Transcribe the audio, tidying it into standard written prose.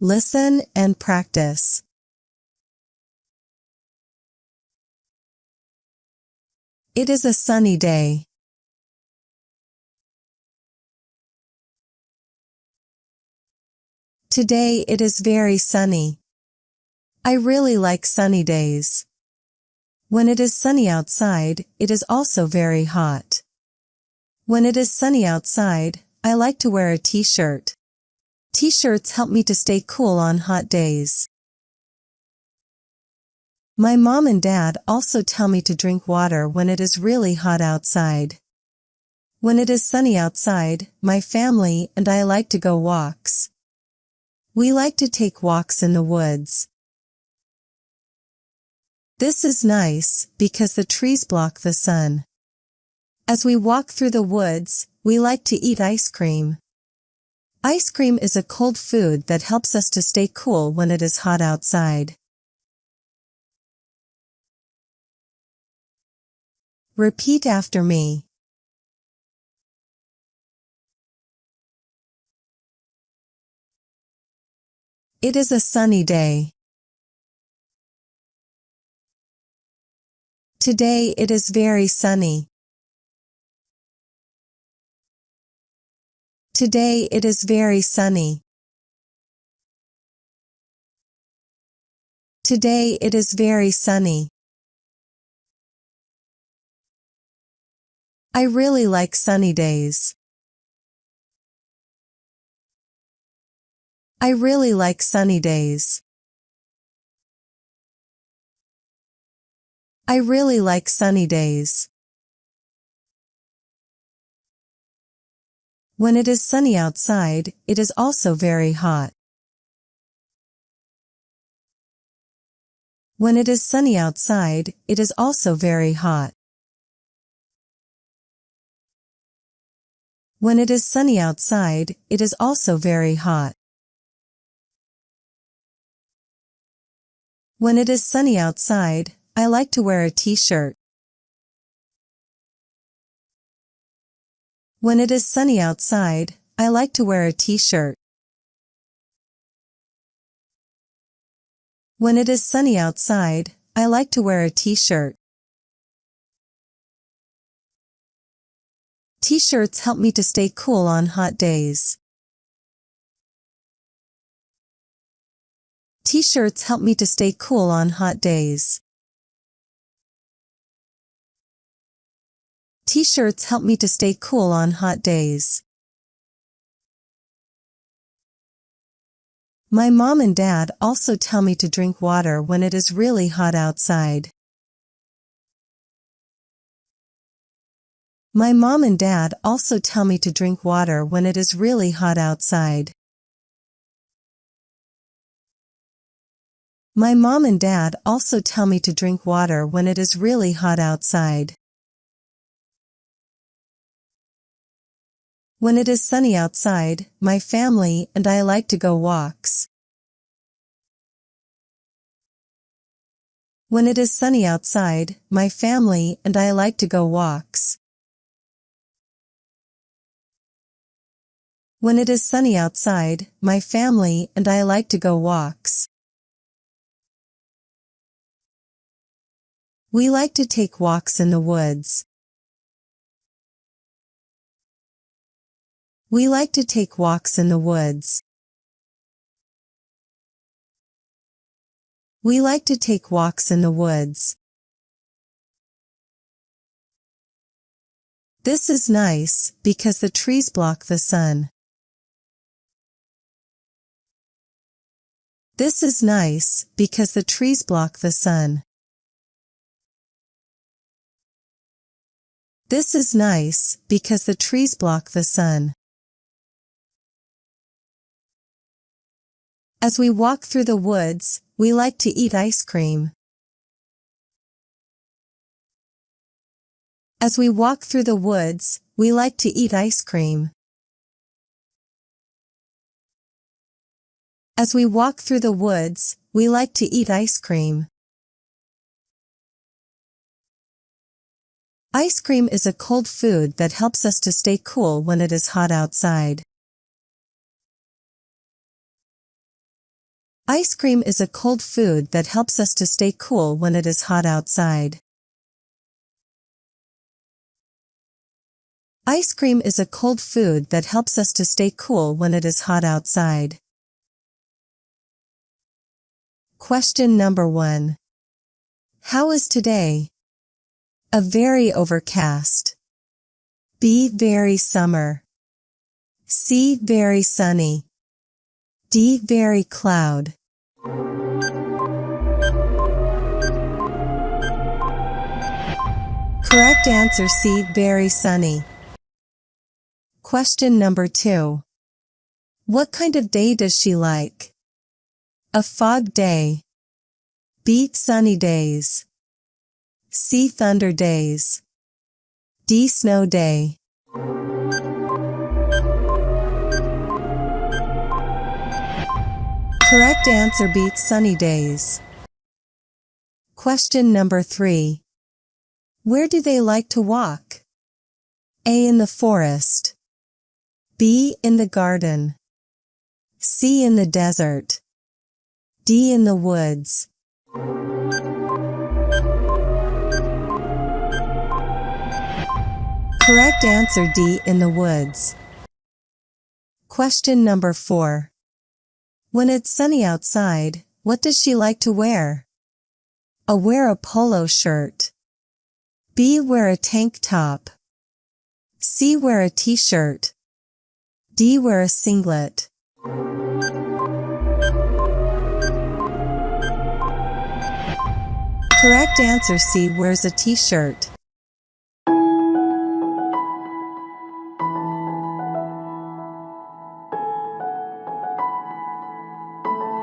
Listen and practice. It is a sunny day. Today it is very sunny. I really like sunny days. When it is sunny outside, it is also very hot. When it is sunny outside, I like to wear a t-shirt. T-shirts help me to stay cool on hot days. My mom and dad also tell me to drink water when it is really hot outside. When it is sunny outside, my family and I like to go walks. We like to take walks in the woods. This is nice because the trees block the sun. As we walk through the woods, we like to eat ice cream. Ice cream is a cold food that helps us to stay cool when it is hot outside. Repeat after me. It is a sunny day. Today it is very sunny. Today it is very sunny. Today it is very sunny. I really like sunny days. I really like sunny days. I really like sunny days. When it is sunny outside, it is also very hot. When it is sunny outside, it is also very hot. When it is sunny outside, it is also very hot. When it is sunny outside, I like to wear a t-shirt. When it is sunny outside, I like to wear a t-shirt. When it is sunny outside, I like to wear a t-shirt. T-shirts help me to stay cool on hot days. T-shirts help me to stay cool on hot days. T-shirts help me to stay cool on hot days. My mom and dad also tell me to drink water when it is really hot outside. My mom and dad also tell me to drink water when it is really hot outside. My mom and dad also tell me to drink water when it is really hot outside. When it is sunny outside, my family and I like to go walks. When it is sunny outside, my family and I like to go walks. When it is sunny outside, my family and I like to go walks. We like to take walks in the woods. We like to take walks in the woods. We like to take walks in the woods. This is nice because the trees block the sun. This is nice because the trees block the sun. This is nice because the trees block the sun. As we walk through the woods, we like to eat ice cream. As we walk through the woods, we like to eat ice cream. As we walk through the woods, we like to eat ice cream. Ice cream is a cold food that helps us to stay cool when it is hot outside. Ice cream is a cold food that helps us to stay cool when it is hot outside. Ice cream is a cold food that helps us to stay cool when it is hot outside. Question number 1. How is today? A very overcast. B. Very summer. C. Very sunny. D. Very cloud. Correct answer C. Very sunny. Question number 2. What kind of day does she like? A fog day. B. Sunny days. C. Thunder days. D. Snow day. Correct answer B. Sunny days. Question number 3. Where do they like to walk? A. In the forest. B. In the garden. C. In the desert. D. In the woods. Correct answer D. In the woods. Question number 4. When it's sunny outside, what does she like to wear? A. Wear a polo shirt. B. Wear a tank top. C. Wear a t-shirt. D. Wear a singlet. Correct answer C. Wears a t-shirt.